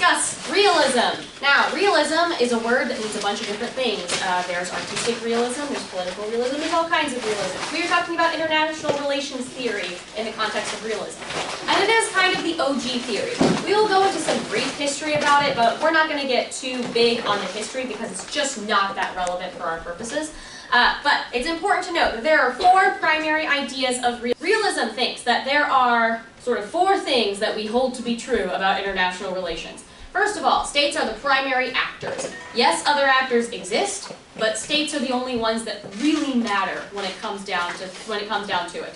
discuss realism. Now, realism is a word that means a bunch of different things. There's artistic realism, there's political realism, there's all kinds of realism. We are talking about international relations theory in the context of realism. And it is kind of the OG theory. We will go into some brief history about it, but we're not going to get too big on the history because it's just not that relevant for our purposes. But it's important to note that there are four primary ideas of realism. Thinks that there are sort of four things that we hold to be true about international relations. First of all, states are the primary actors. Yes, other actors exist, but states are the only ones that really matter when it comes down to it.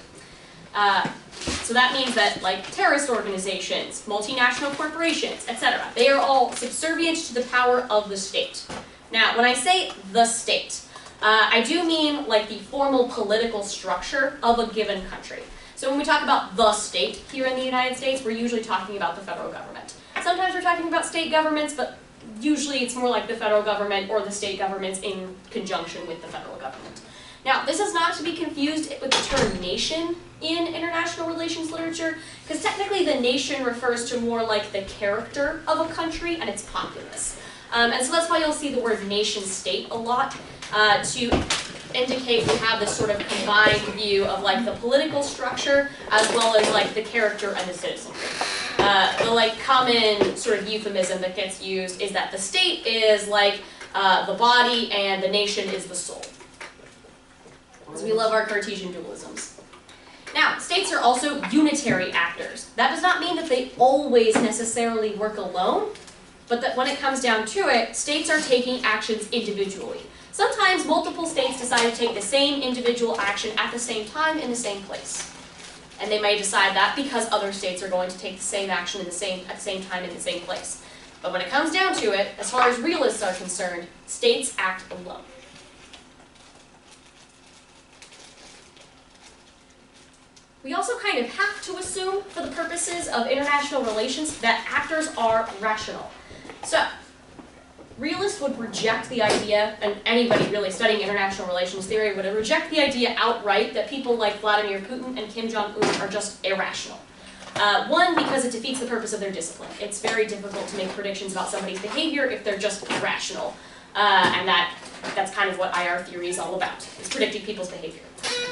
So that means that, like terrorist organizations, multinational corporations, etc., they are all subservient to the power of the state. Now, when I say the state, I do mean like the formal political structure of a given country. So when we talk about the state here in the United States, we're usually talking about the federal government. Sometimes we're talking about state governments, but usually it's more like the federal government or the state governments in conjunction with the federal government. Now, this is not to be confused with the term nation in international relations literature, because technically the nation refers to more like the character of a country and its populace. And so that's why you'll see the word nation-state a lot, to indicate we have this sort of combined view of like the political structure as well as like the character and the citizenry. The like common sort of euphemism that gets used is that the state is like the body and the nation is the soul. So we love our Cartesian dualisms. Now, states are also unitary actors. That does not mean that they always necessarily work alone, but that when it comes down to it, states are taking actions individually. Sometimes multiple states decide to take the same individual action at the same time in the same place. And they may decide that because other states are going to take the same action at the same time in the same place. But when it comes down to it, as far as realists are concerned, states act alone. We also kind of have to assume, for the purposes of international relations, that actors are rational. So, realists would reject the idea, and anybody really studying international relations theory would reject the idea outright that people like Vladimir Putin and Kim Jong-un are just irrational. One, because it defeats the purpose of their discipline. It's very difficult to make predictions about somebody's behavior if they're just irrational. And that's kind of what IR theory is all about, is predicting people's behavior.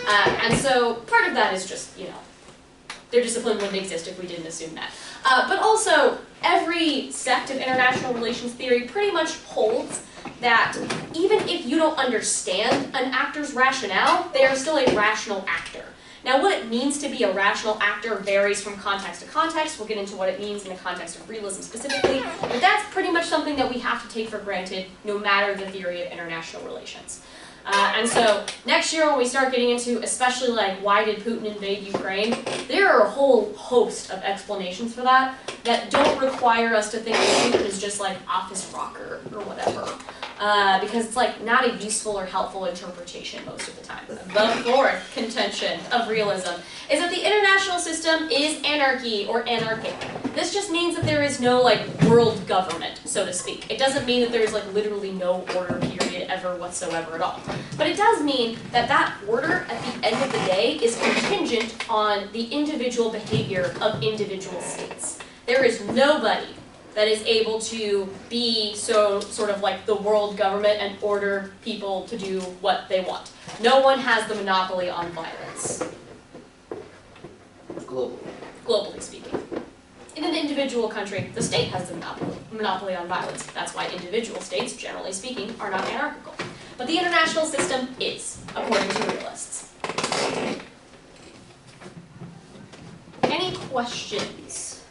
And so part of that is just, their discipline wouldn't exist if we didn't assume that. But also, every sect of international relations theory pretty much holds that even if you don't understand an actor's rationale, they are still a rational actor. Now, what it means to be a rational actor varies from context to context. We'll get into what it means in the context of realism specifically, but that's pretty much something that we have to take for granted no matter the theory of international relations. And so next year when we start getting into especially like why did Putin invade Ukraine, there are a whole host of explanations for that don't require us to think that Putin is just like office rocker or whatever. Because it's like not a useful or helpful interpretation most of the time. The fourth contention of realism is that the international system is anarchy or anarchic. This just means that there is no like world government, so to speak. It doesn't mean that there is like literally no order period ever whatsoever at all. But it does mean that that order at the end of the day is contingent on the individual behavior of individual states. There is nobody that is able to be so sort of like the world government and order people to do what they want. No one has the monopoly on violence. Globally speaking. In an individual country, the state has the monopoly on violence. That's why individual states, generally speaking, are not anarchical. But the international system is, according to realists. Any questions?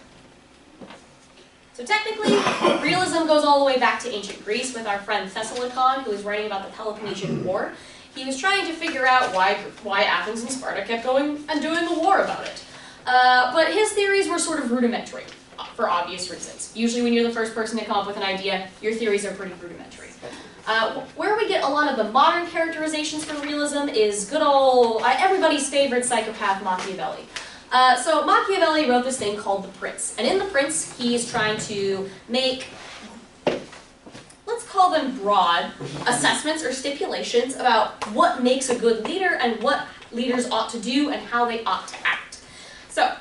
So technically, realism goes all the way back to ancient Greece with our friend Thessalicon, who was writing about the Peloponnesian War. He was trying to figure out why Athens and Sparta kept going and doing a war about it. But his theories were sort of rudimentary, for obvious reasons. Usually when you're the first person to come up with an idea, your theories are pretty rudimentary. Where we get a lot of the modern characterizations for realism is good old, everybody's favorite psychopath Machiavelli. So Machiavelli wrote this thing called The Prince. And in The Prince, he's trying to make, let's call them broad, assessments or stipulations about what makes a good leader and what leaders ought to do and how they ought to act. So,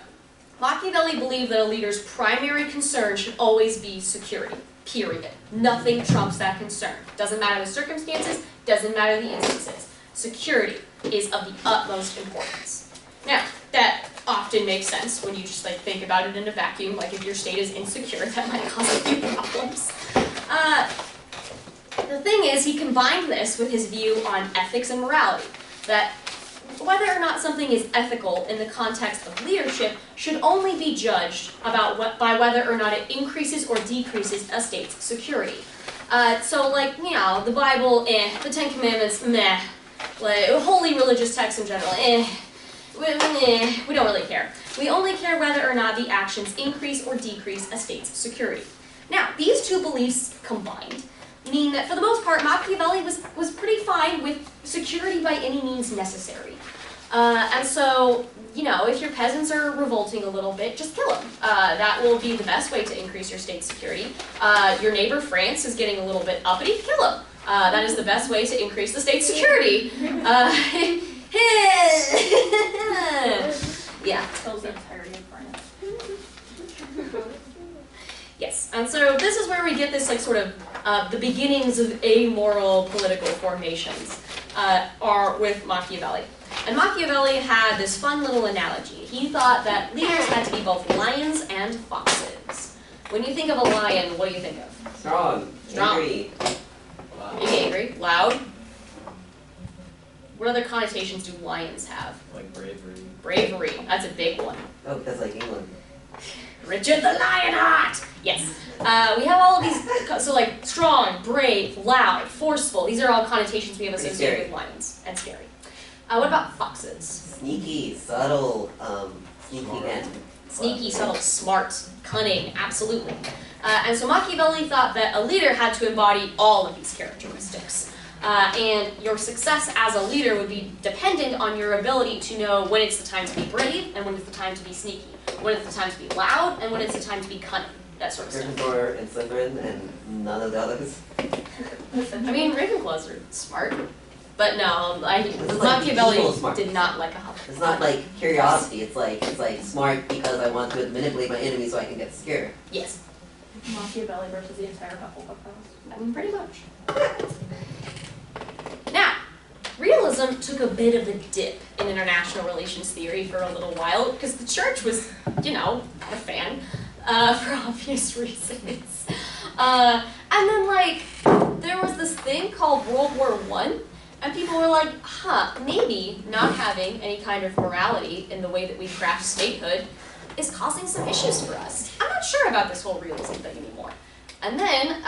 Machiavelli believed that a leader's primary concern should always be security, period. Nothing trumps that concern. Doesn't matter the circumstances, doesn't matter the instances. Security is of the utmost importance. Now, that often makes sense when you just like think about it in a vacuum, like if your state is insecure, that might cause a few problems. The thing is, he combined this with his view on ethics and morality, that whether or not something is ethical in the context of leadership should only be judged by whether or not it increases or decreases a state's security. So like, you know, the Bible, the Ten Commandments, meh. Like, holy religious texts in general, we don't really care. We only care whether or not the actions increase or decrease a state's security. Now, these two beliefs combined mean that for the most part, Machiavelli was pretty fine with security by any means necessary. And so, you know, if your peasants are revolting a little bit, just kill them. That will be the best way to increase your state's security. Your neighbor France is getting a little bit uppity, kill him. That is the best way to increase the state's security. Yeah. Kills the entirety of France. Yes, and so this is where we get this like sort of the beginnings of amoral political formations are with Machiavelli. And Machiavelli had this fun little analogy. He thought that leaders had to be both lions and foxes. When you think of a lion, what do you think of? Strong. Angry. Being angry, loud. What other connotations do lions have? Like bravery. Bravery, that's a big one. Oh, that's like England. Richard the Lionheart! Yes. We have all of these, so like strong, brave, loud, forceful. These are all connotations we have associated with lions. And scary. What about foxes? Sneaky, subtle, sneaky and Sneaky, subtle, smart, cunning, absolutely. And so Machiavelli thought that a leader had to embody all of these characteristics. And your success as a leader would be dependent on your ability to know when it's the time to be brave and when it's the time to be sneaky, when it's the time to be loud and when it's the time to be cunning, that sort of stuff. Gryffindor and Slytherin and none of the others. I mean, Ravenclaws are smart, but no, Machiavelli did not like a Hufflepuff. It's not like curiosity. It's like smart because I want to manipulate my enemy so I can get scared. Yes. Machiavelli versus the entire Hufflepuff house. I mean, pretty much. Now, realism took a bit of a dip in international relations theory for a little while because the church was, you know, not a fan for obvious reasons. And then, like, there was this thing called World War I, and people were like, maybe not having any kind of morality in the way that we craft statehood is causing some issues for us. I'm not sure about this whole realism thing anymore. And then,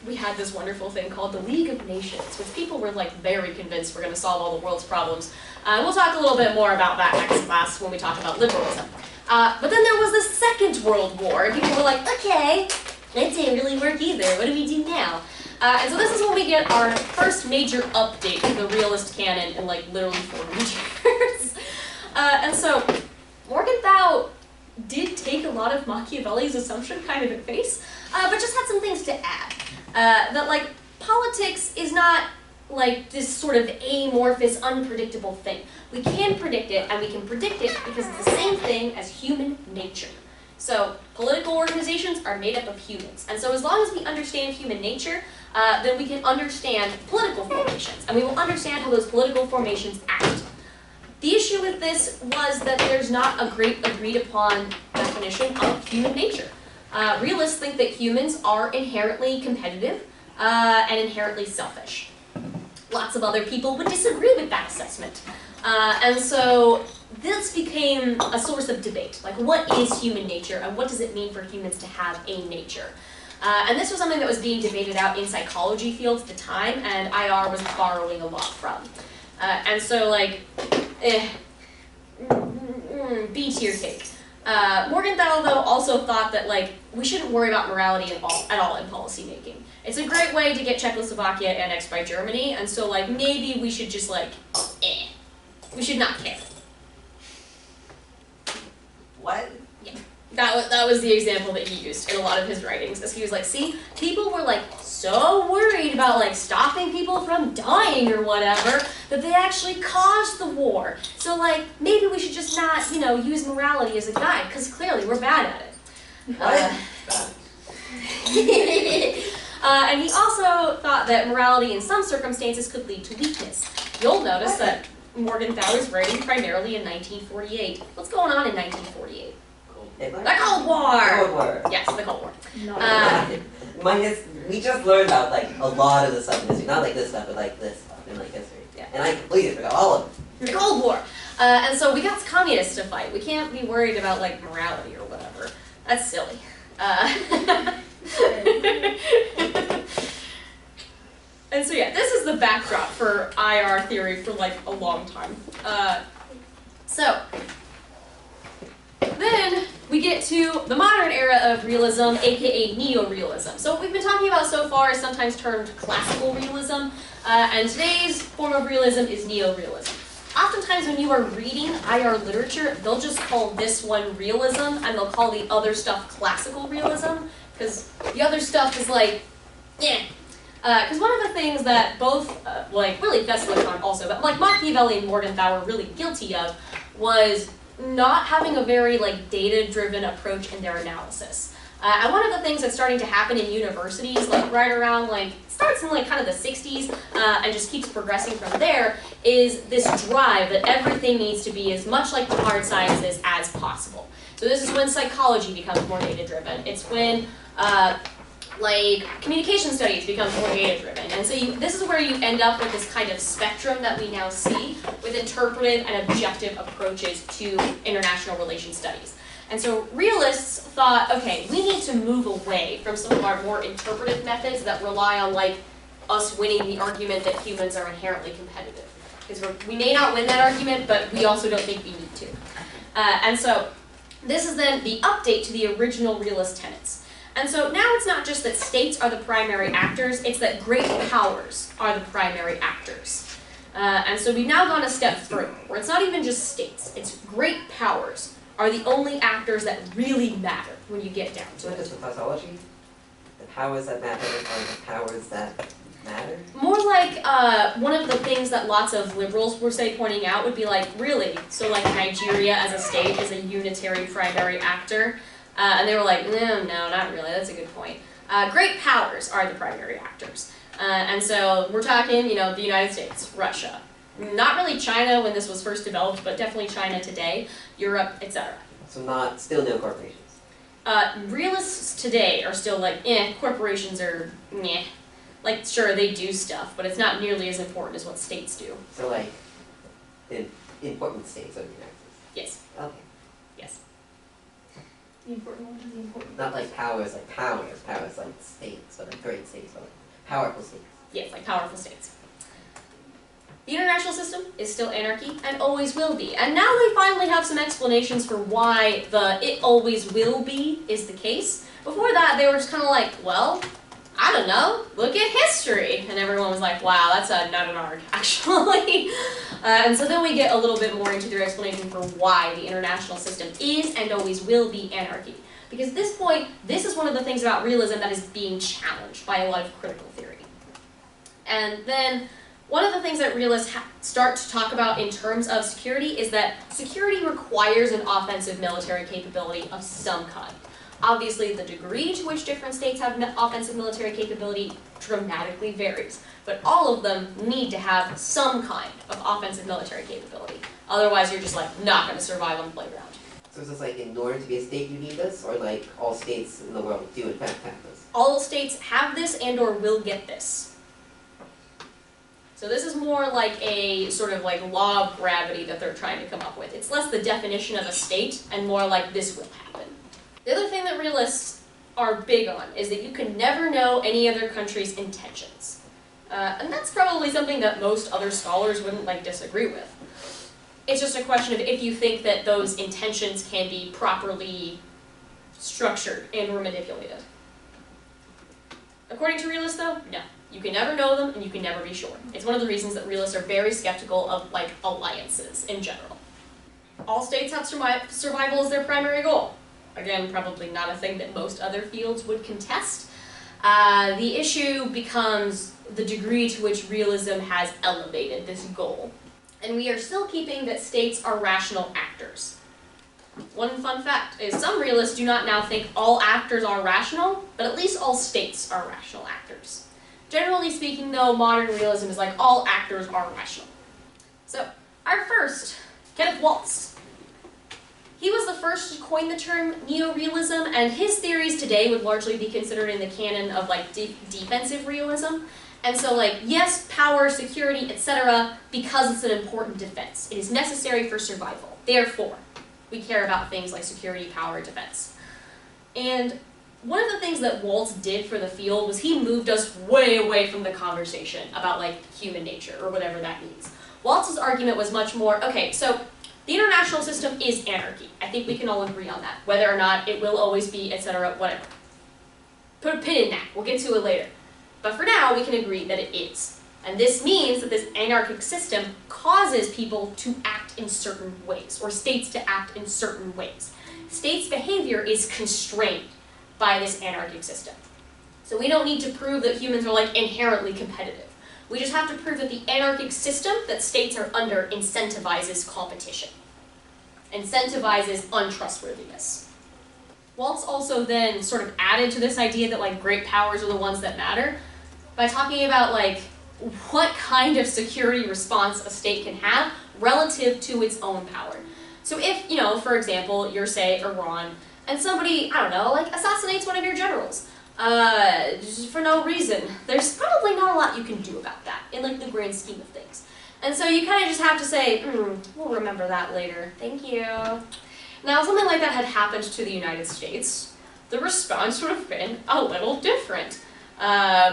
we had this wonderful thing called the League of Nations, which people were like very convinced we're going to solve all the world's problems. We'll talk a little bit more about that next class when we talk about liberalism. But then there was the Second World War, and people were like, okay, that didn't really work either. What do we do now? And so this is when we get our first major update to the realist canon in like literally 400 years. And so Morgenthau did take a lot of Machiavelli's assumption kind of at face, but just had some things to add. That like politics is not like this sort of amorphous, unpredictable thing. We can predict it, and we can predict it because it's the same thing as human nature. So political organizations are made up of humans, and so as long as we understand human nature, then we can understand political formations, and we will understand how those political formations act. The issue with this was that there's not a great agreed upon definition of human nature. Realists think that humans are inherently competitive and inherently selfish. Lots of other people would disagree with that assessment. And so this became a source of debate. Like, what is human nature and what does it mean for humans to have a nature? And this was something that was being debated out in psychology fields at the time, and IR was borrowing a lot from. And so, like, B tier cake. Morgenthau, though, also thought that, like, we shouldn't worry about morality at all in policy making. It's a great way to get Czechoslovakia annexed by Germany, and so, like, maybe we should just, like, we should not care. What? Yeah. That was the example that he used in a lot of his writings. As he was like, see, people were like so worried about like stopping people from dying or whatever that they actually caused the war. So like maybe we should just not, you know, use morality as a guide because clearly we're bad at it. And he also thought that morality in some circumstances could lead to weakness. You'll notice that Morgenthau is writing primarily in 1948. What's going on in 1948? The Cold War! Cold War. Yes, the Cold War. We just learned about like a lot of the stuff in history. Not like this stuff, but like this stuff in like history. Yeah. And I completely forgot all of it. The Cold War. And so we got communists to fight. We can't be worried about like morality or whatever. That's silly. And so yeah, this is the backdrop for IR theory for like a long time. So then we get to the modern era of realism, aka neo-realism. So what we've been talking about so far is sometimes termed classical realism, and today's form of realism is neo-realism. Oftentimes when you are reading IR literature, they'll just call this one realism, and they'll call the other stuff classical realism, because the other stuff is like, eh. Because one of the things that both, like really Dessalines also, but like Machiavelli and Morgenthau were really guilty of was not having a very like data-driven approach in their analysis. And one of the things that's starting to happen in universities, like right around like, starts in like kind of the 60s and just keeps progressing from there, is this drive that everything needs to be as much like the hard sciences as possible. So this is when psychology becomes more data-driven. It's when like communication studies becomes more data-driven. And so this is where you end up with this kind of spectrum that we now see with interpretive and objective approaches to international relations studies. And so realists thought, okay, we need to move away from some of our more interpretive methods that rely on like us winning the argument that humans are inherently competitive. Because we may not win that argument, but we also don't think we need to. And so this is then the update to the original realist tenets. And so now it's not just that states are the primary actors, it's that great powers are the primary actors. And so we've now gone a step further, where it's not even just states, it's great powers are the only actors that really matter when you get down So to just it. the tautology? The powers that matter are the powers that matter? More like one of the things that lots of liberals were pointing out would be like, really? So like Nigeria as a state is a unitary primary actor? And they were like, no, not really, that's a good point. Great powers are the primary actors. And so we're talking, you know, the United States, Russia. Not really China when this was first developed, but definitely China today, Europe, etc. So still no corporations? Realists today are still like, corporations are meh. Like, sure, they do stuff, but it's not nearly as important as what states do. So like, the important states are the United States? Yes. Okay. Yes. The important one is the important. Not like powers like states, but like great states, but like powerful states. Yes, like powerful states. The international system is still anarchy and always will be. And now they finally have some explanations for why the it always will be is the case. Before that, they were just kind of like, well, I don't know, look at history. And everyone was like, wow, that's not an arg, actually. And so then we get a little bit more into their explanation for why the international system is and always will be anarchy. Because at this point, this is one of the things about realism that is being challenged by a lot of critical theory. And then one of the things that realists start to talk about in terms of security is that security requires an offensive military capability of some kind. Obviously, the degree to which different states have offensive military capability dramatically varies, but all of them need to have some kind of offensive military capability. Otherwise, you're just like not going to survive on the playground. So is this like in order to be a state you need this, or like all states in the world do in fact have this? All states have this and or will get this. So this is more like a sort of like law of gravity that they're trying to come up with. It's less the definition of a state and more like this will happen. The other thing that realists are big on is that you can never know any other country's intentions. And that's probably something that most other scholars wouldn't like disagree with. It's just a question of if you think that those intentions can be properly structured and or manipulated. According to realists though, no. You can never know them and you can never be sure. It's one of the reasons that realists are very skeptical of like alliances in general. All states have survival as their primary goal. again, probably not a thing that most other fields would contest. The issue becomes the degree to which realism has elevated this goal. And we are still keeping that states are rational actors. One fun fact is some realists do not now think all actors are rational, but at least all states are rational actors. Generally speaking, though, modern realism is like all actors are rational. So, our first, Kenneth Waltz. He was the first to coin the term neo-realism, and his theories today would largely be considered in the canon of like defensive realism. And so like, yes, power, security, etc., because it's an important defense. It is necessary for survival. Therefore, we care about things like security, power, defense. And one of the things that Waltz did for the field was he moved us way away from the conversation about like human nature, or whatever that means. Waltz's argument was much more, okay, so the international system is anarchy. I think we can all agree on that. Whether or not it will always be, etc., whatever. Put a pin in that. We'll get to it later. But for now, we can agree that it is. And this means that this anarchic system causes people to act in certain ways, or states to act in certain ways. States' behavior is constrained by this anarchic system. So we don't need to prove that humans are like inherently competitive. We just have to prove that the anarchic system that states are under incentivizes competition, incentivizes untrustworthiness. Waltz also then sort of added to this idea that like great powers are the ones that matter by talking about like what kind of security response a state can have relative to its own power. So if, you know, for example, you're, say, Iran, and somebody, I don't know, like assassinates one of your generals, just for no reason, there's probably not a lot you can do about that in like the grand scheme of things. And so you kind of just have to say, we'll remember that later, thank you. Now, if something like that had happened to the United States, the response would have been a little different.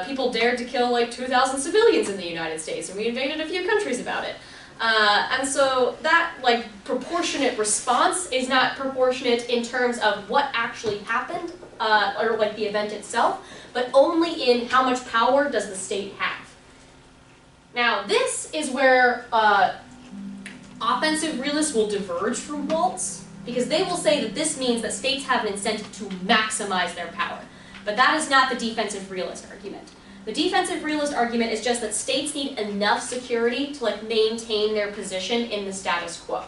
People dared to kill like 2,000 civilians in the United States, and we invaded a few countries about it. And so that like proportionate response is not proportionate in terms of what actually happened, or like the event itself, but only in how much power does the state have. Now, this is where offensive realists will diverge from Waltz, because they will say that this means that states have an incentive to maximize their power. But that is not the defensive realist argument. The defensive realist argument is just that states need enough security to like maintain their position in the status quo.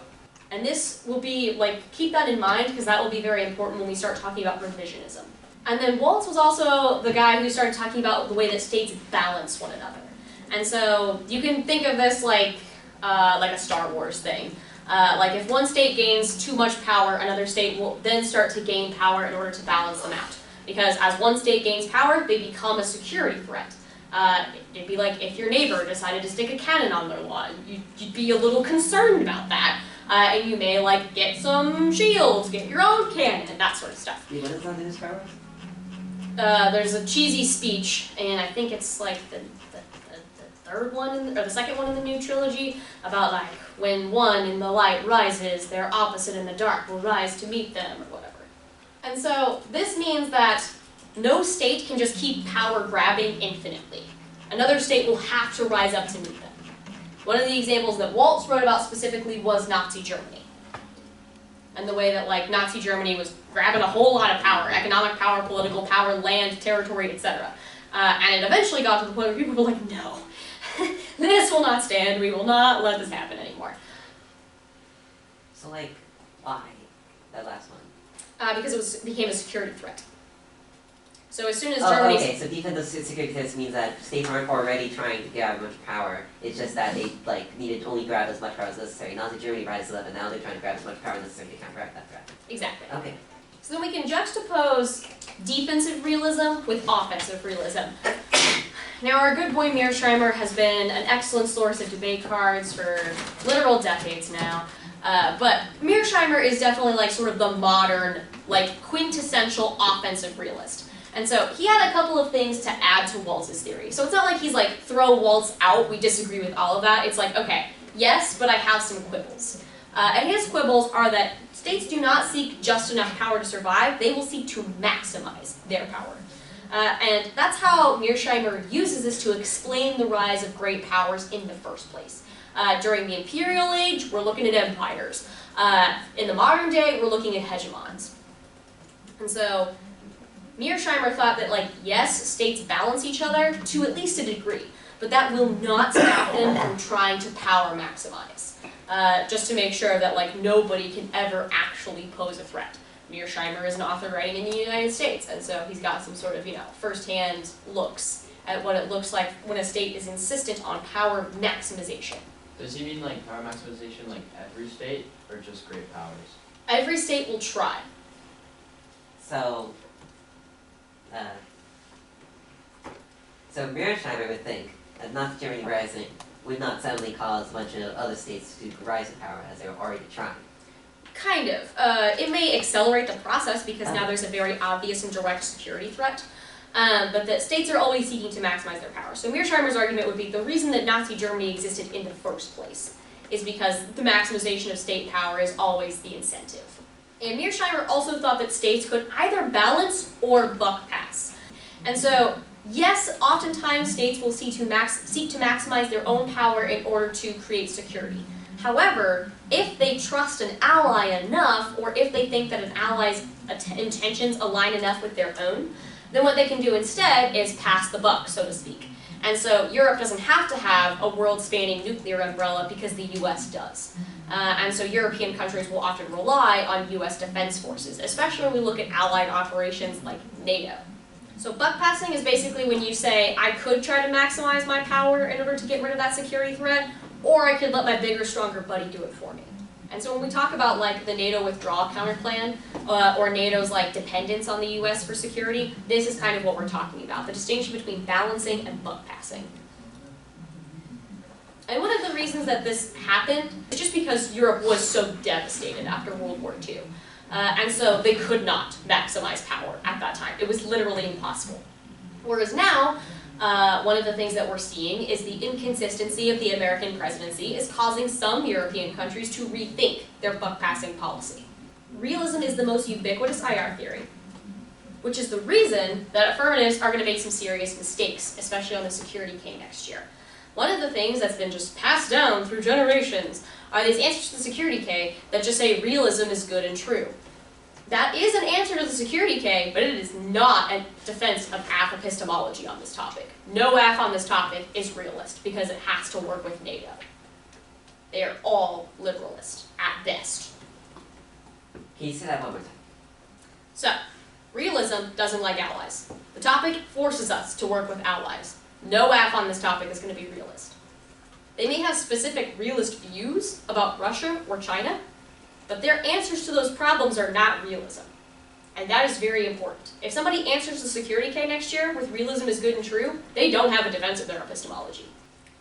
And this will be, like, keep that in mind because that will be very important when we start talking about revisionism. And then Waltz was also the guy who started talking about the way that states balance one another. And so you can think of this like a Star Wars thing. Like if one state gains too much power, another state will then start to gain power in order to balance them out. Because as one state gains power, they become a security threat. It'd be like if your neighbor decided to stick a cannon on their lawn. You'd be a little concerned about that. And you may like get some shields, get your own cannon, and that sort of stuff. Wait, what is on in Star Wars? There's a cheesy speech, and I think it's like the third one, or the second one in the new trilogy, about like, when one in the light rises, their opposite in the dark will rise to meet them, or whatever. And so, this means that no state can just keep power grabbing infinitely. Another state will have to rise up to meet them. One of the examples that Waltz wrote about specifically was Nazi Germany. And the way that like Nazi Germany was grabbing a whole lot of power, economic power, political power, land, territory, etc. And it eventually got to the point where people were like, no, this will not stand, we will not let this happen anymore. So like, why? That last one? Because it became a security threat. So as soon as Germany... okay, so defensive security threats means that states aren't already trying to grab much power, it's just that they like needed to only grab as much power as necessary. Nazi Germany rises up and now they're trying to grab as much power as necessary to counteract that threat. Exactly. Okay. So then we can juxtapose defensive realism with offensive realism. Now our good boy Mearsheimer has been an excellent source of debate cards for literal decades now. But Mearsheimer is definitely like sort of the modern, like quintessential offensive realist. And so he had a couple of things to add to Waltz's theory. So it's not like he's like, throw Waltz out, we disagree with all of that. It's like, okay, yes, but I have some quibbles. And his quibbles are that states do not seek just enough power to survive, they will seek to maximize their power. And that's how Mearsheimer uses this to explain the rise of great powers in the first place. During the imperial age, we're looking at empires. In the modern day, we're looking at hegemons. And so Mearsheimer thought that, like, yes, states balance each other to at least a degree, but that will not stop them from trying to power maximize, just to make sure that, like, nobody can ever actually pose a threat. Mearsheimer is an author writing in the United States, and so he's got some sort of, first-hand looks at what it looks like when a state is insistent on power maximization. Does he mean like power maximization like every state, or just great powers? Every state will try. So Mearsheimer would think that Nazi Germany rising would not suddenly cause a bunch of other states to rise to power as they were already trying. Kind of. It may accelerate the process because now there's a very obvious and direct security threat, but that states are always seeking to maximize their power. So Mearsheimer's argument would be the reason that Nazi Germany existed in the first place is because the maximization of state power is always the incentive. And Mearsheimer also thought that states could either balance or buck pass. And so, yes, oftentimes states will seek to maximize their own power in order to create security. However, if they trust an ally enough, or if they think that an ally's intentions align enough with their own, then what they can do instead is pass the buck, so to speak. And so Europe doesn't have to have a world-spanning nuclear umbrella because the US does. And so European countries will often rely on US defense forces, especially when we look at allied operations like NATO. So buck passing is basically when you say, I could try to maximize my power in order to get rid of that security threat, or I could let my bigger, stronger buddy do it for me. And so when we talk about like the NATO withdrawal counterplan, or NATO's like dependence on the US for security, this is kind of what we're talking about, the distinction between balancing and buck passing. And one of the reasons that this happened is just because Europe was so devastated after World War II. And so they could not maximize power at that time. It was literally impossible. Whereas now, one of the things that we're seeing is the inconsistency of the American presidency is causing some European countries to rethink their buck-passing policy. Realism is the most ubiquitous IR theory, which is the reason that affirmatives are going to make some serious mistakes, especially on the security K next year. One of the things that's been just passed down through generations are these answers to the security K that just say realism is good and true. That is an answer to the security K, but it is not a defense of AF epistemology on this topic. No AF on this topic is realist, because it has to work with NATO. They are all liberalist, at best. Can you say that one more time? So, realism doesn't like allies. The topic forces us to work with allies. No AF on this topic is going to be realist. They may have specific realist views about Russia or China, but their answers to those problems are not realism. And that is very important. If somebody answers the security K next year with realism is good and true, they don't have a defense of their epistemology.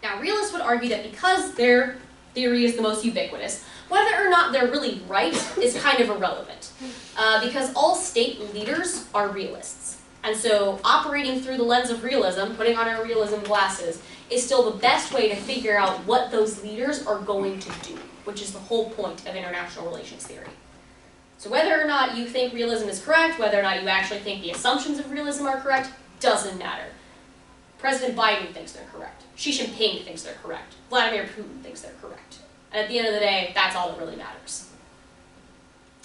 Now, realists would argue that because their theory is the most ubiquitous, whether or not they're really right is kind of irrelevant. Because all state leaders are realists. And so operating through the lens of realism, putting on our realism glasses, is still the best way to figure out what those leaders are going to do, which is the whole point of international relations theory. So whether or not you think realism is correct, whether or not you actually think the assumptions of realism are correct, doesn't matter. President Biden thinks they're correct. Xi Jinping thinks they're correct. Vladimir Putin thinks they're correct. And at the end of the day, that's all that really matters.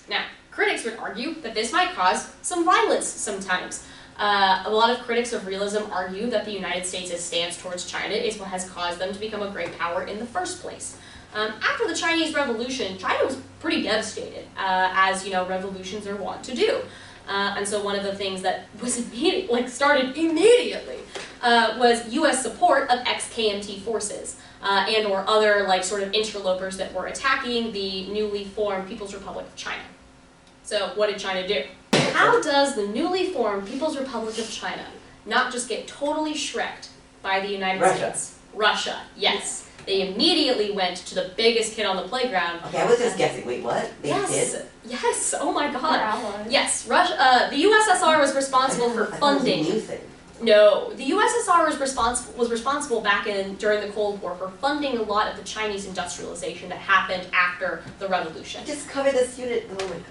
Now, critics would argue that this might cause some violence sometimes. A lot of critics of realism argue that the United States' stance towards China is what has caused them to become a great power in the first place. After the Chinese Revolution, China was pretty devastated, as revolutions are wont to do. And so one of the things that was started immediately was U.S. support of ex-KMT forces and or other sort of interlopers that were attacking the newly formed People's Republic of China. So what did China do? How does the newly formed People's Republic of China not just get totally shreked by the United States? Russia, yes. They immediately went to the biggest kid on the playground. Okay, I was just guessing. Wait, what? They did? Yes. Oh my God. Yes. Russia. The USSR was responsible for funding. That was a new thing. No, the USSR was responsible during the Cold War for funding a lot of the Chinese industrialization that happened after the revolution. Just cover this unit. Oh my God.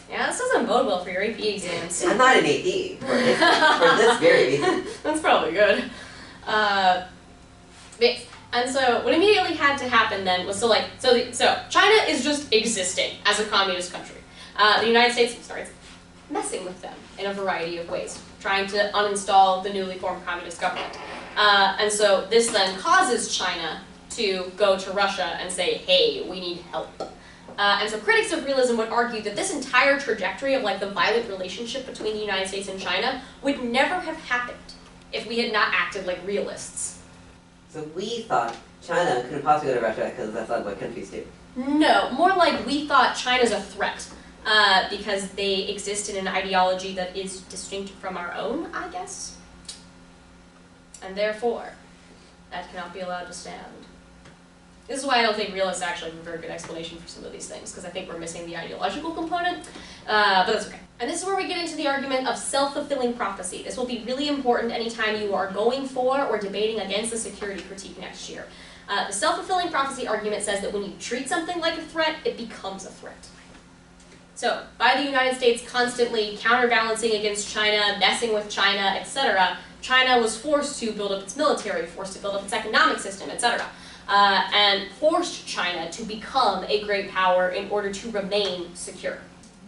Yeah, this doesn't bode well for your AP exams. I'm not an AD for this very reason. That's probably good. And so what immediately had to happen then was so China is just existing as a communist country. The United States, messing with them in a variety of ways, trying to uninstall the newly formed communist government. And so this then causes China to go to Russia and say, hey, we need help. And so critics of realism would argue that this entire trajectory of like the violent relationship between the United States and China would never have happened if we had not acted like realists. So we thought China couldn't possibly go to Russia because that's not what countries do. No, more like we thought China's a threat because they exist in an ideology that is distinct from our own, I guess. And therefore, that cannot be allowed to stand. This is why I don't think realists actually have a very good explanation for some of these things, because I think we're missing the ideological component, but that's okay. And this is where we get into the argument of self-fulfilling prophecy. This will be really important anytime you are going for or debating against the security critique next year. The self-fulfilling prophecy argument says that when you treat something like a threat, it becomes a threat. So, by the United States constantly counterbalancing against China, messing with China, etc., China was forced to build up its military, forced to build up its economic system, etc., and forced China to become a great power in order to remain secure.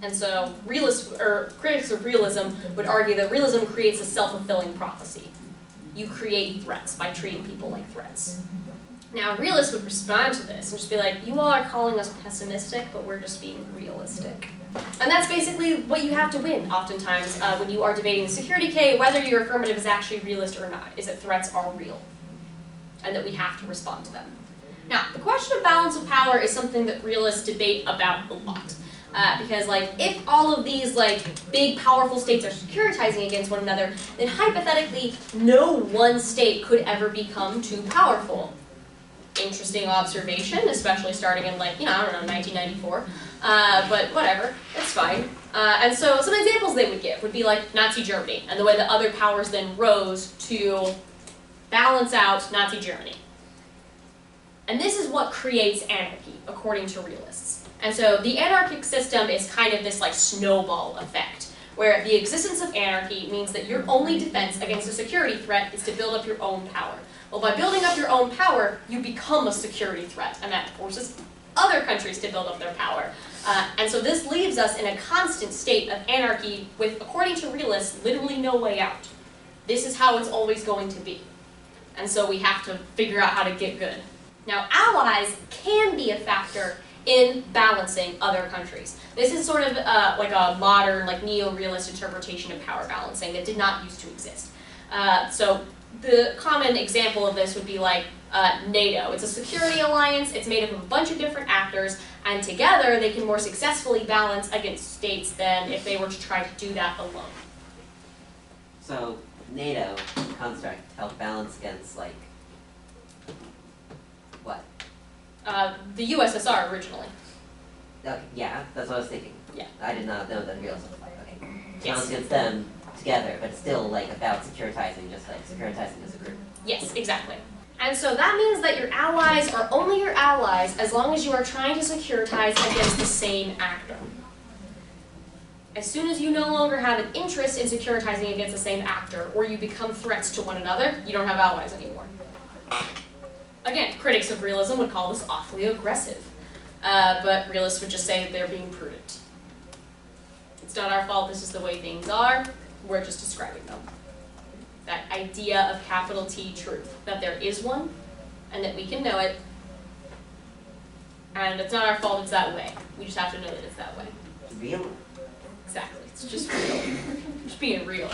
And so, critics of realism would argue that realism creates a self-fulfilling prophecy. You create threats by treating people like threats. Now, realists would respond to this and just be like, you all are calling us pessimistic, but we're just being realistic. And that's basically what you have to win, oftentimes, when you are debating the security case, whether your affirmative is actually realist or not, is that threats are real, and that we have to respond to them. Now, the question of balance of power is something that realists debate about a lot. Because, like, if all of these, like, big, powerful states are securitizing against one another, then hypothetically, no one state could ever become too powerful. Interesting observation, especially starting in, like, I don't know, 1994. But whatever, it's fine. And so some examples they would give would be like Nazi Germany, and the way that other powers then rose to balance out Nazi Germany. And this is what creates anarchy, according to realists. And so the anarchic system is kind of this like snowball effect, where the existence of anarchy means that your only defense against a security threat is to build up your own power. Well, by building up your own power, you become a security threat, and that forces other countries to build up their power. And so this leaves us in a constant state of anarchy with, according to realists, literally no way out. This is how it's always going to be. And so we have to figure out how to get good. Now, allies can be a factor in balancing other countries. This is sort of like a modern, like neo-realist interpretation of power balancing that did not used to exist. So the common example of this would be like NATO. It's a security alliance, it's made up of a bunch of different actors, and together they can more successfully balance against states than if they were to try to do that alone. So NATO construct help balance against like what? The USSR originally. Okay, yeah, that's what I was thinking. Yeah. I did not know that realism. Okay. Yes. Balance against them together, but it's still like about securitizing, just like securitizing as a group. Yes, exactly. And so that means that your allies are only your allies as long as you are trying to securitize against the same actor. As soon as you no longer have an interest in securitizing against the same actor, or you become threats to one another, you don't have allies anymore. Again, critics of realism would call this awfully aggressive, but realists would just say that they're being prudent. It's not our fault, this is the way things are, we're just describing them. That idea of capital T truth, that there is one, and that we can know it, and it's not our fault it's that way. We just have to know that it's that way. Real? Exactly, it's just real. Just being real.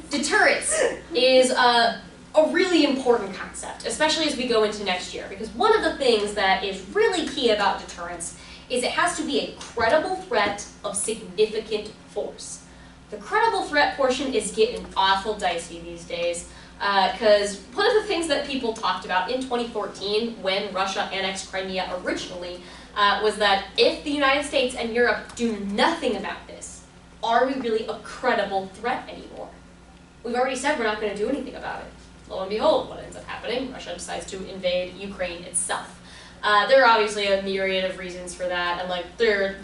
Deterrence is a really important concept, especially as we go into next year, because one of the things that is really key about deterrence is it has to be a credible threat of significant force. The credible threat portion is getting awful dicey these days, because one of the things that people talked about in 2014 when Russia annexed Crimea originally was that if the United States and Europe do nothing about this, are we really a credible threat anymore? We've already said we're not going to do anything about it. Lo and behold, what ends up happening? Russia decides to invade Ukraine itself. There are obviously a myriad of reasons for that, and they're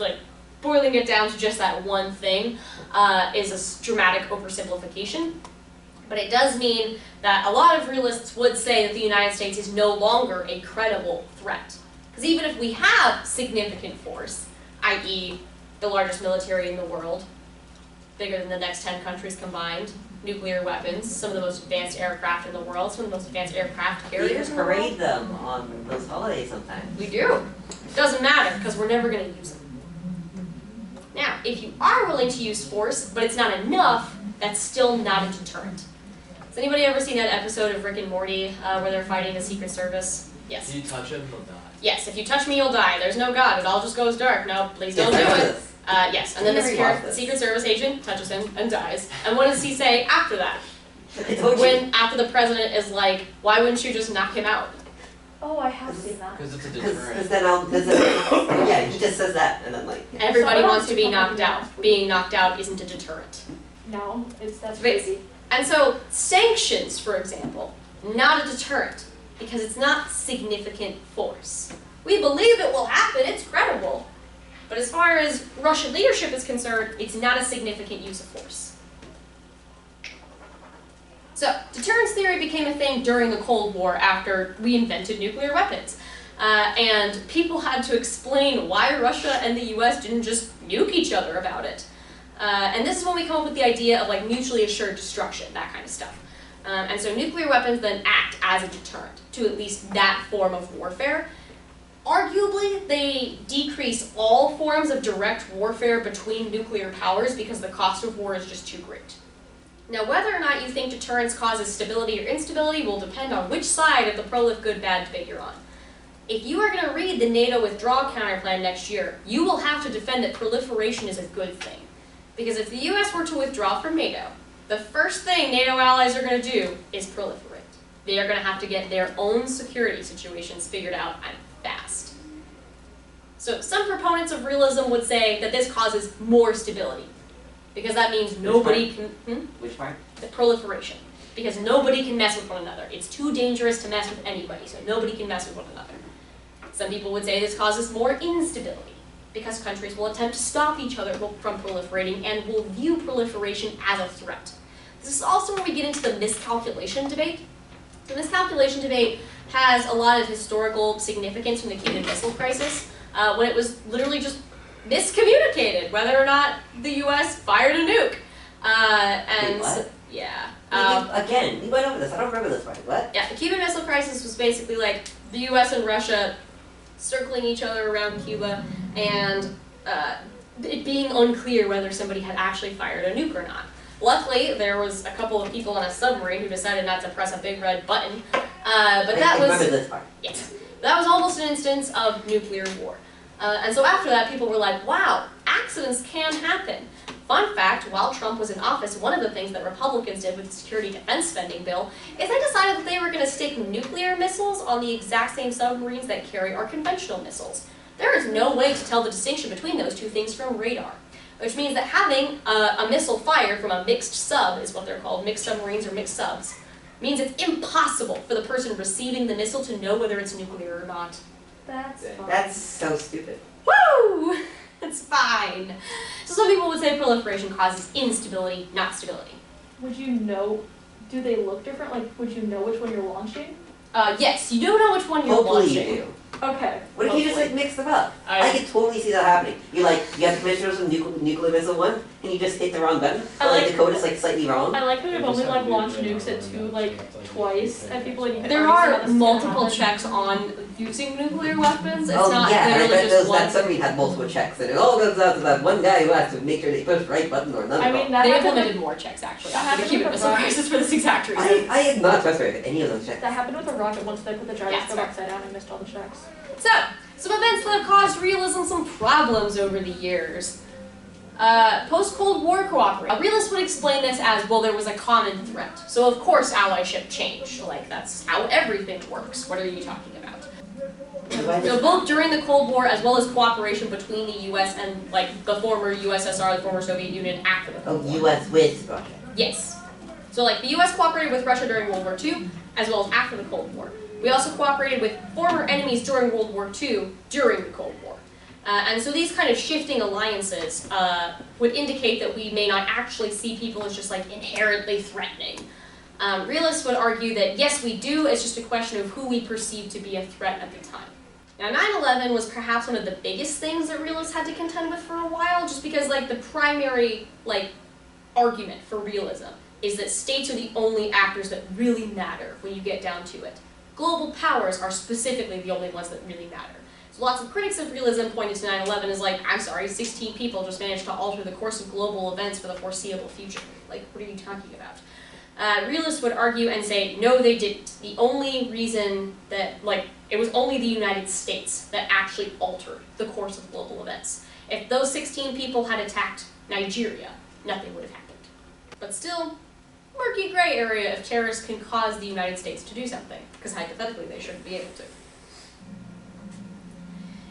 boiling it down to just that one thing is a dramatic oversimplification. But it does mean that a lot of realists would say that the United States is no longer a credible threat. Because even if we have significant force, i.e. the largest military in the world, bigger than the next 10 countries combined, nuclear weapons, some of the most advanced aircraft in the world, some of the most advanced aircraft We carriers even in the world. parade them on those holidays sometimes. We do. Doesn't matter, because we're never going to use them. Now, if you are willing to use force, but it's not enough, that's still not a deterrent. Has anybody ever seen that episode of Rick and Morty where they're fighting the Secret Service? Yes. If you touch him, he'll die. Yes, if you touch me, you'll die. There's no God. It all just goes dark. No, please don't Yes, I do know it. this. Yes, and then Never this watched this. Secret Service agent touches him and dies. And what does he say after that? I told you. When after the president is like, why wouldn't you just knock him out? Oh, I have seen that. Because it's a Because deterrent. then yeah, he just says that, and then like, Everybody So wants to be I don't knocked see out. Being knocked out isn't a deterrent. No, that's But- crazy. And so sanctions, for example, not a deterrent because it's not significant force. We believe it will happen, it's credible. But as far as Russian leadership is concerned, it's not a significant use of force. So, deterrence theory became a thing during the Cold War after we invented nuclear weapons. And people had to explain why Russia and the US didn't just nuke each other about it. And this is when we come up with the idea of like mutually assured destruction, that kind of stuff. And so nuclear weapons then act as a deterrent to at least that form of warfare. Arguably, they decrease all forms of direct warfare between nuclear powers because the cost of war is just too great. Now, whether or not you think deterrence causes stability or instability will depend on which side of the pro-live good bad debate you're on. If you are going to read the NATO withdrawal counterplan next year, you will have to defend that proliferation is a good thing. Because if the US were to withdraw from NATO, the first thing NATO allies are going to do is proliferate. They are going to have to get their own security situations figured out and fast. So some proponents of realism would say that this causes more stability. Because that means nobody can... which part? The proliferation. Because nobody can mess with one another. It's too dangerous to mess with anybody, so nobody can mess with one another. Some people would say this causes more instability, because countries will attempt to stop each other from proliferating and will view proliferation as a threat. This is also where we get into the miscalculation debate. The miscalculation debate has a lot of historical significance from the Cuban Missile Crisis, when it was literally just miscommunicated whether or not the US fired a nuke. Wait, what? Yeah. Again, we went over this. I don't remember this part. What? Yeah, the Cuban Missile Crisis was basically like the US and Russia circling each other around Cuba and it being unclear whether somebody had actually fired a nuke or not. Luckily, there was a couple of people on a submarine who decided not to press a big red button, but that I was... remember this part. Yes. That was almost an instance of nuclear war. And so after that, people were like, wow, accidents can happen. Fun fact, while Trump was in office, one of the things that Republicans did with the security defense spending bill is they decided that they were going to stick nuclear missiles on the exact same submarines that carry our conventional missiles. There is no way to tell the distinction between those two things from radar, which means that having a missile fired from a mixed sub, is what they're called, mixed submarines or mixed subs, means it's impossible for the person receiving the missile to know whether it's nuclear or not. That's fine. That's so stupid. Woo! It's fine. So some people would say proliferation causes instability, not stability. Would you know, do they look different? Like, would you know which one you're launching? Yes, you do know which one you're Hopefully launching. you do. Okay. What if you just like mix them up? I- I can totally see that happening. You have commissioners with nuclear missile one, and you just hit the wrong button. But like the code is like slightly wrong. I like how we've They only just like have launched nuke nukes at right two, now, like so it's twice, and people like There already said are this is multiple gonna happen. checks on using nuclear weapons. It's Oh not yeah, and I literally bet just that one. submarine had multiple checks, and it all goes out to that one guy who has to make sure they push the right button or none I of mean, them. that They happened implemented with, more checks actually That after the happened Cuban with Missile the Crisis for this exact reason. I am not frustrated with any of those checks. that happened with a rocket once they put the Yeah, gyroscope sorry. upside down and missed all the checks. So, some events that have caused realism some problems over the years. Post-Cold War cooperation. Realists would explain this as, well, there was a common threat. So of course allyship changed. Like, that's how everything works. What are you talking about? So both during the Cold War as well as cooperation between the US and like the former USSR, the former Soviet Union after the Cold Oh, War. U.S. with Russia. Yes. So like the US cooperated with Russia during World War II as well as after the Cold War. We also cooperated with former enemies during World War II during the Cold War. And so these kind of shifting alliances would indicate that we may not actually see people as just like inherently threatening. Realists would argue that yes, we do, it's just a question of who we perceive to be a threat at the time. Now 9/11 was perhaps one of the biggest things that realists had to contend with for a while, just because like the primary like argument for realism is that states are the only actors that really matter when you get down to it. Global powers are specifically the only ones that really matter. So lots of critics of realism pointed to 9/11 as like, I'm sorry, 16 people just managed to alter the course of global events for the foreseeable future. Like, what are you talking about? Realists would argue and say, no, they didn't. The only reason that, it was only the United States that actually altered the course of global events. If those 16 people had attacked Nigeria, nothing would have happened. But still, murky gray area if terrorists can cause the United States to do something, because hypothetically they shouldn't be able to.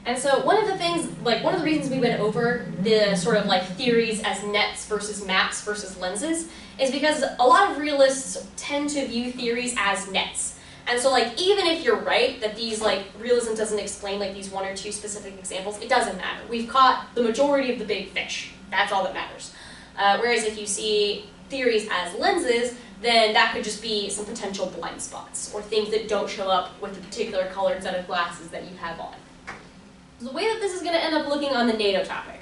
And so one of the reasons we went over the sort of theories as nets versus maps versus lenses is because a lot of realists tend to view theories as nets. And so even if you're right that these realism doesn't explain these one or two specific examples, it doesn't matter. We've caught the majority of the big fish. That's all that matters. Whereas if you see theories as lenses, then that could just be some potential blind spots or things that don't show up with the particular colored set of glasses that you have on. The way that this is going to end up looking on the NATO topic,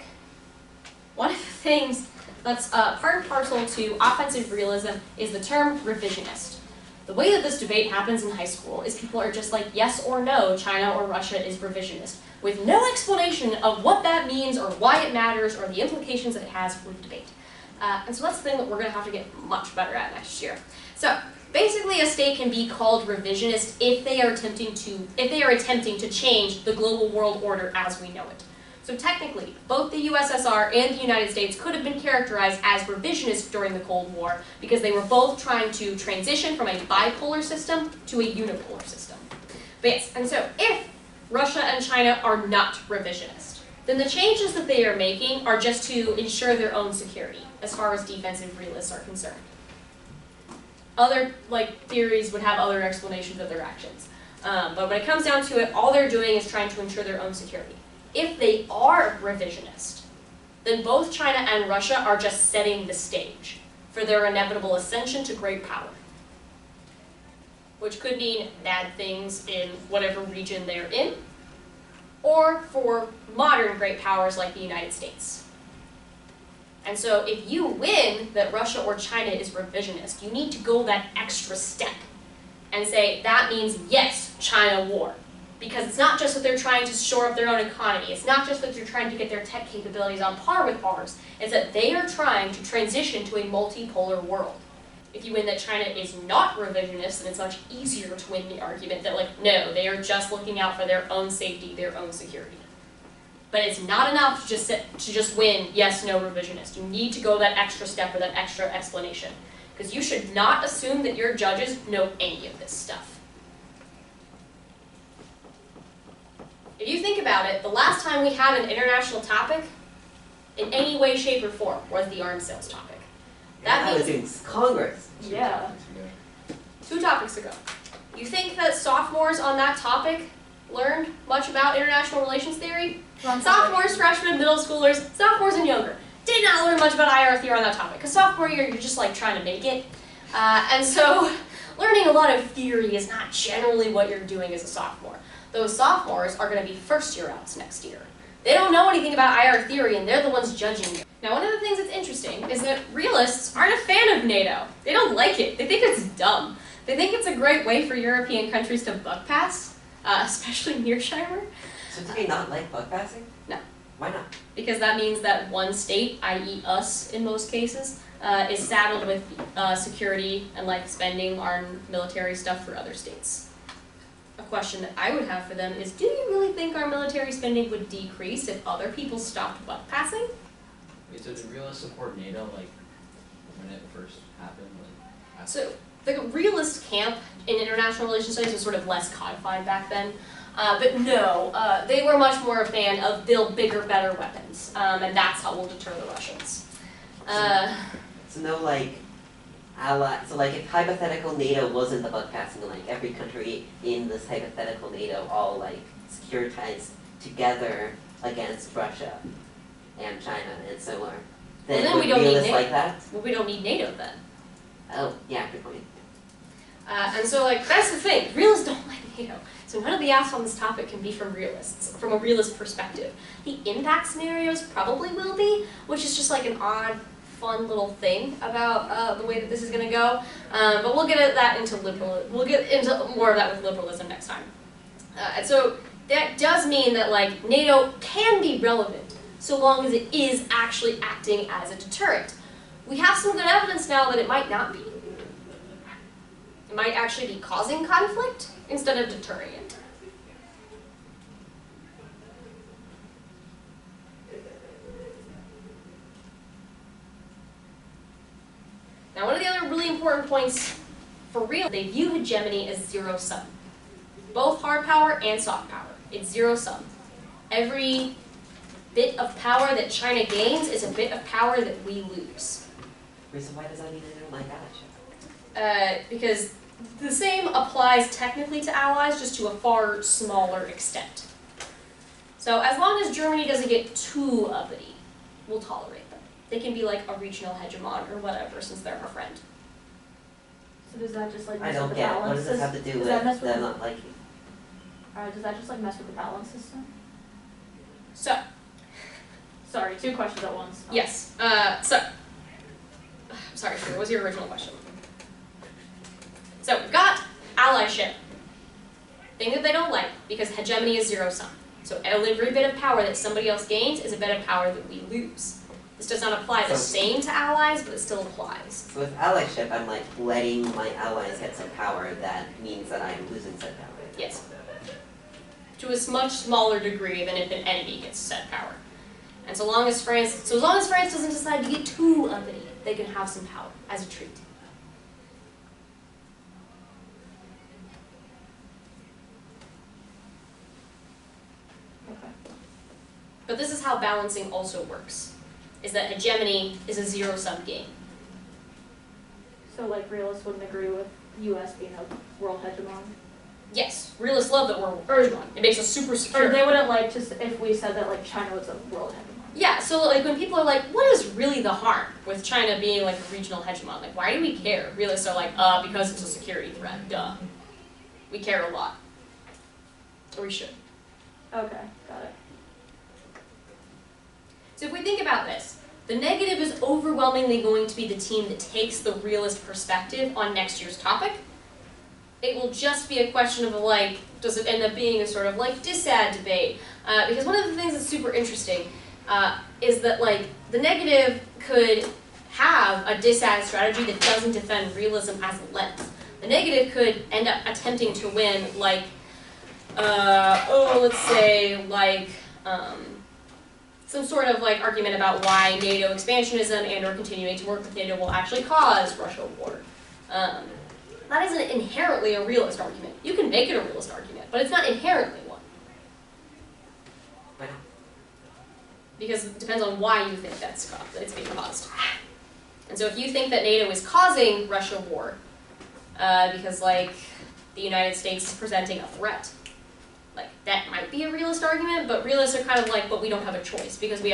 one of the things that's part and parcel to offensive realism is the term revisionist. The way that this debate happens in high school is people are just like, yes or no, China or Russia is revisionist, with no explanation of what that means or why it matters or the implications that it has for the debate. And so that's the thing that we're going to have to get much better at next year. So basically, a state can be called revisionist if they are attempting to change the global world order as we know it. So technically, both the USSR and the United States could have been characterized as revisionist during the Cold War because they were both trying to transition from a bipolar system to a unipolar system. But yes, and so if Russia and China are not revisionist, then the changes that they are making are just to ensure their own security, as far as defensive realists are concerned. Other theories would have other explanations of their actions. But when it comes down to it, all they're doing is trying to ensure their own security. If they are revisionist, then both China and Russia are just setting the stage for their inevitable ascension to great power, which could mean bad things in whatever region they're in, or for modern great powers like the United States. And so if you win that Russia or China is revisionist, you need to go that extra step and say that means yes, China war. Because it's not just that they're trying to shore up their own economy, it's not just that they're trying to get their tech capabilities on par with ours, it's that they are trying to transition to a multipolar world. If you win that China is not revisionist, then it's much easier to win the argument that no, they are just looking out for their own safety, their own security. But it's not enough to just win yes, no, revisionist. You need to go that extra step or that extra explanation. Because you should not assume that your judges know any of this stuff. If you think about it, the last time we had an international topic, in any way, shape, or form, was the arms sales topic. That was in Congress. Yeah. 2 topics ago. You think that sophomores on that topic learned much about international relations theory? Sophomores, freshmen, middle schoolers, sophomores and younger did not learn much about IR theory on that topic. Because sophomore year, you're just trying to make it. And so learning a lot of theory is not generally what you're doing as a sophomore. Those sophomores are going to be first year outs next year. They don't know anything about IR theory and they're the ones judging you. Now one of the things that's interesting is that realists aren't a fan of NATO. They don't like it. They think it's dumb. They think it's a great way for European countries to buck pass, especially Mearsheimer. So do they not like bug passing? No. Why not? Because that means that one state, i.e. us in most cases, is saddled with security and spending on military stuff for other states. A question that I would have for them is, do you really think our military spending would decrease if other people stopped buck passing? Wait, so did realists support NATO when it first happened? So the realist camp in international relations studies was sort of less codified back then. But no, they were much more a fan of build bigger, better weapons, and that's how we'll deter the Russians. So no ally. So if hypothetical NATO wasn't the bug passing, every country in this hypothetical NATO all securitized together against Russia and China and so on. Then we don't need realists NATO. like that? Well, we don't need NATO then. Oh, yeah, good point. And so that's the thing. Realists don't like NATO. So none of the asks on this topic can be from realists, from a realist perspective. The impact scenarios probably will be, which is just an odd fun little thing about the way that this is going to go. But we'll get at that into we'll get into more of that with liberalism next time. And so that does mean that like NATO can be relevant so long as it is actually acting as a deterrent. We have some good evidence now that it might not be. It might actually be causing conflict instead of deterring it. Now, one of the other really important points for real, they view hegemony as zero-sum. Both hard power and soft power. It's zero-sum. Every bit of power that China gains is a bit of power that we lose. So why does that mean they don't like allyship? Because the same applies technically to allies, just to a far smaller extent. So as long as Germany doesn't get too uppity, we'll tolerate them. They can be like a regional hegemon or whatever, since they're our friend. So does that just like I mess don't with the get it. balance What does this system? have to do Does that mess with with them the- not liking? Does that just like mess with the balance system? So, Sorry, two questions at once. yes. Sorry, what was your original question? So we've got allyship. Thing that they don't like, because hegemony is zero-sum. So every bit of power that somebody else gains is a bit of power that we lose. This does not apply the same to allies, but it still applies. So with allyship, I'm like letting my allies get some power that means that I'm losing said power. Yes. To a much smaller degree than if an enemy gets said power. And so long as France doesn't decide to get too uppity, they can have some power as a treat. Okay. But this is how balancing also works, is that hegemony is a zero-sum game. So like realists wouldn't agree with US being a world hegemon? Yes, realists love that we're hegemon. It makes us super secure. Or they wouldn't like just if we said that like China was a world hegemon? Yeah, so like when people are like, what is really the harm with China being like a regional hegemon? Like, why do we care? Realists are like, because it's a security threat, duh. We care a lot. Or we should. Okay, got it. So if we think about this, the negative is overwhelmingly going to be the team that takes the realist perspective on next year's topic. It will just be a question of like, does it end up being a sort of like disad debate? Because one of the things that's super interesting is that like the negative could have a disad strategy that doesn't defend realism as a lens. The negative could end up attempting to win like, let's say like some sort of like argument about why NATO expansionism and or continuing to work with NATO will actually cause Russia war. That isn't inherently a realist argument. You can make it a realist argument, but it's not inherently one. Why not? Because it depends on why you think that it's being caused. And so if you think that NATO is causing Russia war, because like the United States is presenting a threat, like that might be a realist argument, but realists are kind of like, but we don't have a choice because we